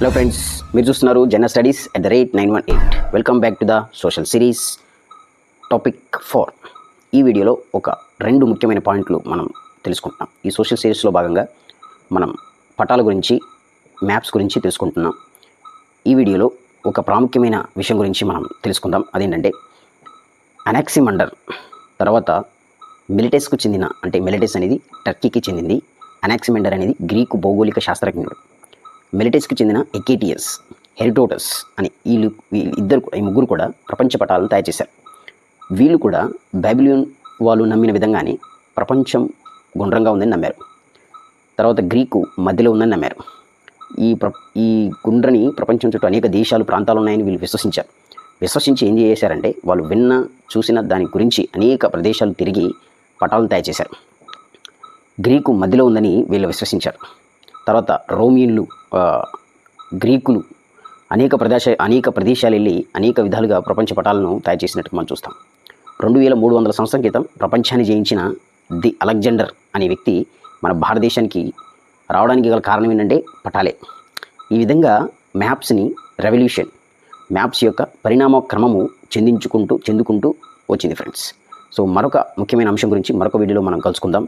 Hello friends, మీరు చూస్తున్నారు జన studies @918. Welcome back to the social series topic 4. ఈ వీడియోలో ఒక 2 ముఖ్యమైన పాయింట్లు మనం తెలుసుకుంటున్నాం. ఈ సోషల్ సిరీస్లో భాగంగా మనం పటాల గురించి, మ్యాప్స్ గురించి తెలుసుకుంటున్నాం. ఈ వీడియోలో ఒక ప్రాముఖ్యమైన విషయం గురించి మనం తెలుసుకుందాం. అదేంటంటే అనాక్సిమండర్ తర్వాత మిలిటస్కు చెందిన, అంటే మిలిటస్ అనేది టర్కీకి చెందింది, అనాక్సిమండర్ అనేది గ్రీకు భౌగోళిక శాస్త్రజ్ఞుడు. మిలిటస్కి చెందిన ఎకేటియస్, హెరిడోటస్ అని ఈ ముగ్గురు కూడా ప్రపంచ పటాలను తయారు చేశారు. వీళ్ళు కూడా బాబిలోన్ వాళ్ళు నమ్మిన విధంగానే ప్రపంచం గుండ్రంగా ఉందని నమ్మారు. తర్వాత గ్రీకు మధ్యలో ఉందని నమ్మారు. ఈ గుండ్రని ప్రపంచం చుట్టూ అనేక దేశాలు, ప్రాంతాలు ఉన్నాయని వీళ్ళు విశ్వసించారు. విశ్వసించి ఏం చేశారంటే వాళ్ళు చూసిన దాని గురించి అనేక ప్రదేశాలు తిరిగి పటాలను తయారు చేశారు. గ్రీకు మధ్యలో ఉందని వీళ్ళు విశ్వసించారు. తర్వాత రోమియన్లు, గ్రీకులు అనేక ప్రదేశాలు వెళ్ళి అనేక విధాలుగా ప్రపంచ పటాలను తయారు చేసినట్టు మనం చూస్తాం. 2300 సంవత్సరం క్రితం ప్రపంచాన్ని జయించిన ది అలెగ్జాండర్ అనే వ్యక్తి మన భారతదేశానికి రావడానికి గల కారణం ఏంటంటే పటాలే. ఈ విధంగా మ్యాప్స్ యొక్క పరిణామ క్రమము చెందుకుంటూ వచ్చింది ఫ్రెండ్స్. సో మరొక ముఖ్యమైన అంశం గురించి మరొక వీడియోలో మనం కలుసుకుందాం.